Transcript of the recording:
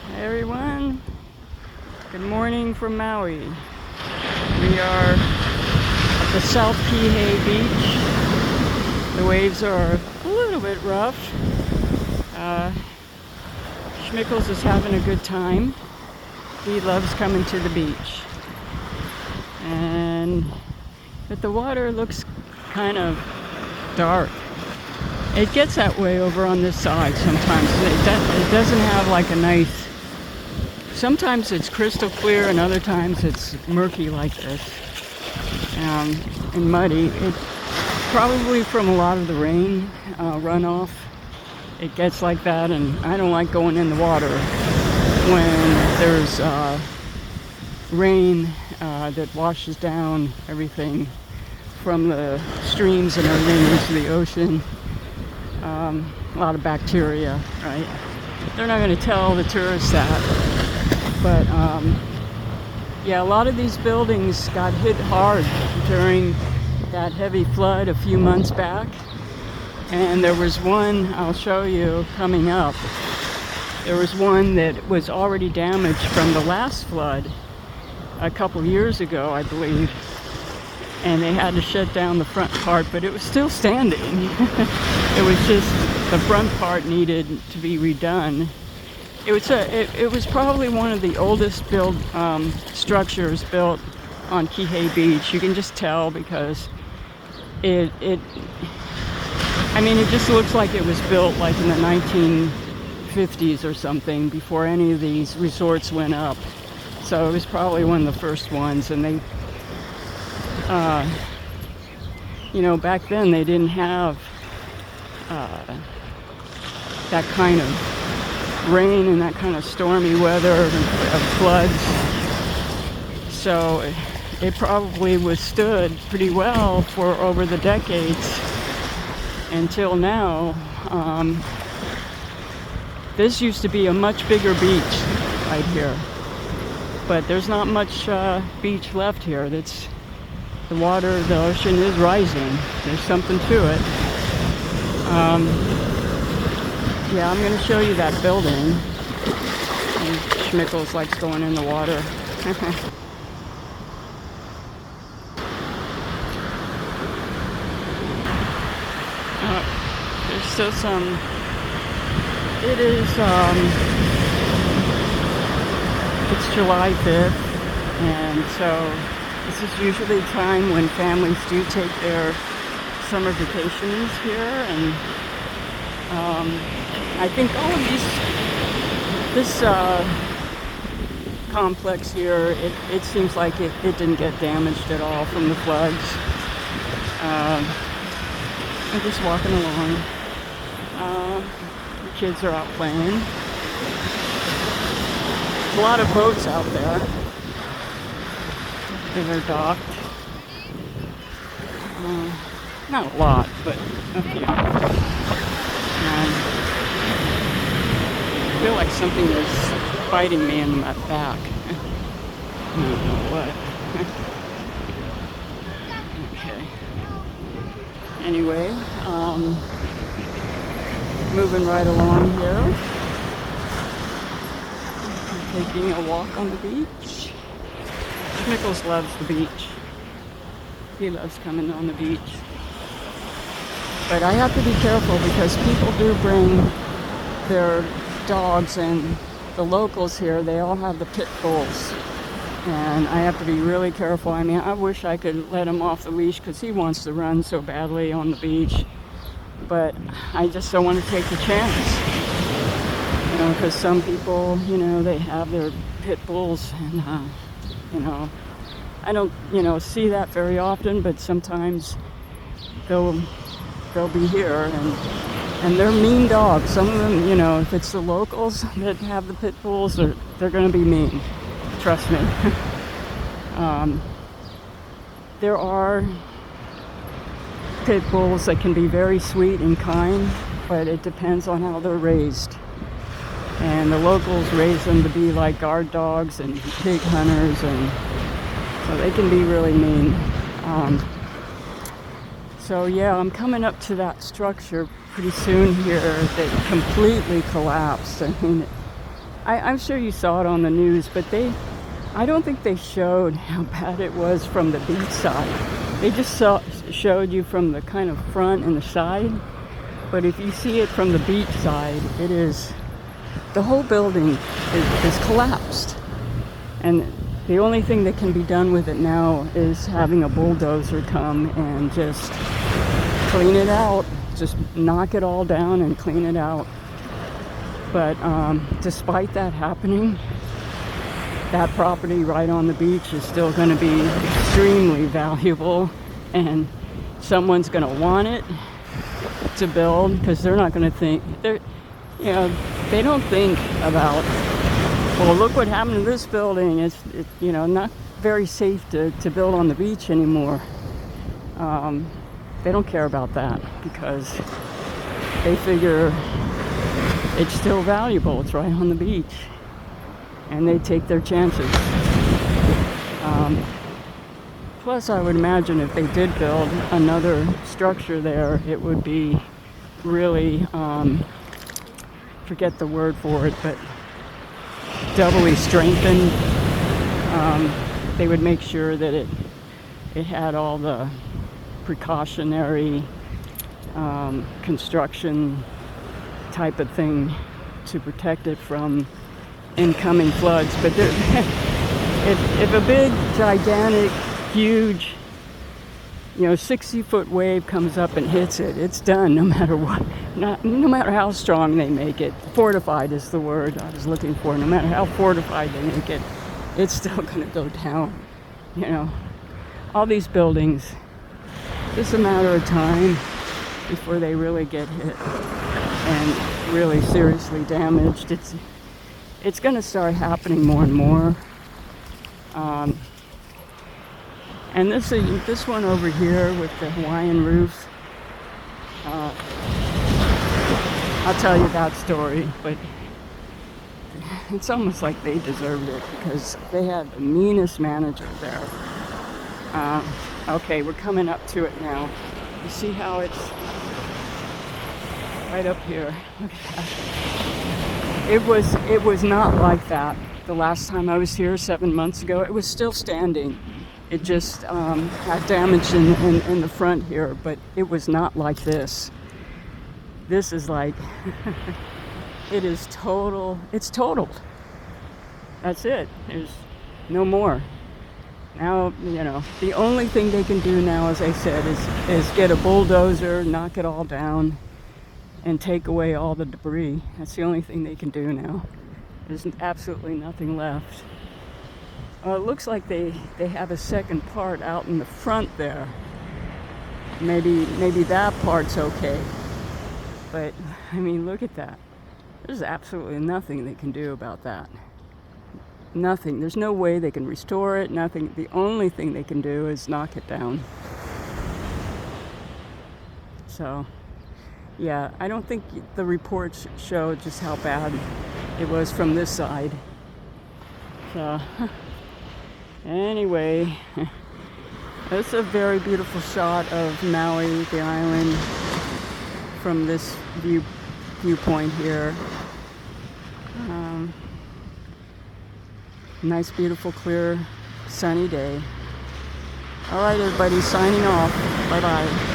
Hey everyone, good morning from Maui. We are at the South Kihei Beach. The waves are a little bit rough. Schmickles is having a good time. He loves coming to the beach. But the water looks kind of dark. It gets that way over on this side sometimes. It doesn't have like a nice... Sometimes it's crystal clear and other times it's murky like this. And muddy. It's probably from a lot of the rain runoff. It gets like that, and I don't like going in the water when there's rain that washes down everything from the streams and everything into the ocean. A lot of bacteria, right? They're not going to tell the tourists that, but yeah, a lot of these buildings got hit hard during that heavy flood a few months back, and there was one I'll show you coming up. There was one that was already damaged from the last flood a couple years ago, I believe, and they had to shut down the front part, but it was still standing. It was just the front part needed to be redone. It was probably one of the oldest built structures built on Kihei Beach. You can just tell because it just looks like it was built like in the 1950s or something, before any of these resorts went up. So it was probably one of the first ones, and they back then they didn't have that kind of rain and that kind of stormy weather of floods. So it probably withstood pretty well for over the decades until now. This used to be a much bigger beach right here, but there's not much beach left here. The ocean is rising. There's something to it. Yeah, I'm going to show you that building. And Schmickles likes going in the water. There's still some... It is, it's July 5th, and so this is usually a time when families do take their summer vacations here, and I think all of this complex here, it seems like it didn't get damaged at all from the floods. I'm just walking along. The kids are out playing. There's a lot of boats out there. They're docked. Not a lot, but a few. I feel like something is biting me in my back. I don't know what. Okay. Anyway, moving right along here. Taking a walk on the beach. Schmickles loves the beach. He loves coming on the beach. But I have to be careful because people do bring their dogs, and the locals here, they all have the pit bulls. And I have to be really careful. I mean, I wish I could let him off the leash because he wants to run so badly on the beach. But I just don't want to take the chance. Because some people, they have their pit bulls, and, I don't, see that very often, but sometimes they'll be here, and they're mean dogs. Some of them, if it's the locals that have the pit bulls, they're going to be mean. Trust me. There are pit bulls that can be very sweet and kind, but it depends on how they're raised. And the locals raise them to be like guard dogs and pig hunters, and so they can be really mean. So yeah, I'm coming up to that structure pretty soon here that completely collapsed. I mean, I'm sure you saw it on the news, but I don't think they showed how bad it was from the beach side. They just showed you from the kind of front and the side. But if you see it from the beach side, the whole building is collapsed. And the only thing that can be done with it now is having a bulldozer come and just clean it out. Just knock it all down and clean it out. But despite that happening, that property right on the beach is still going to be extremely valuable, and someone's going to want it to build, because they're not going to think, they don't think about, well, look what happened to this building. It's not very safe to build on the beach anymore. They don't care about that, because they figure it's still valuable. It's right on the beach, and they take their chances. Plus, I would imagine if they did build another structure there, it would be really, forget the word for it, but doubly strengthened. They would make sure that it had all the precautionary construction type of thing to protect it from incoming floods. But if a big, gigantic, huge, 60-foot wave comes up and hits it, it's done no matter what. No matter how strong they make it. Fortified is the word I was looking for. No matter how fortified they make it, it's still going to go down. All these buildings, just a matter of time before they really get hit and really seriously damaged. It's going to start happening more and more. And this one over here with the Hawaiian roof, I'll tell you that story, but it's almost like they deserved it, because they had the meanest manager there. Okay, we're coming up to it now. You see how it's right up here? Look at that. It was not like that the last time I was here 7 months ago. It was still standing. It just had damage in the front here, but it was not like this. This is like, it is total. It's totaled. That's it. There's no more. Now, the only thing they can do now, as I said, is get a bulldozer, knock it all down, and take away all the debris. That's the only thing they can do now. There's absolutely nothing left. It looks like they have a second part out in the front there. Maybe that part's okay. But, look at that. There's absolutely nothing they can do about that. Nothing. There's no way they can restore it. Nothing. The only thing they can do is knock it down. So, yeah, I don't think the reports show just how bad it was from this side. So, anyway, that's a very beautiful shot of Maui, the island, from this viewpoint here. Nice, beautiful, clear, sunny day. All right, everybody, signing off. Bye-bye.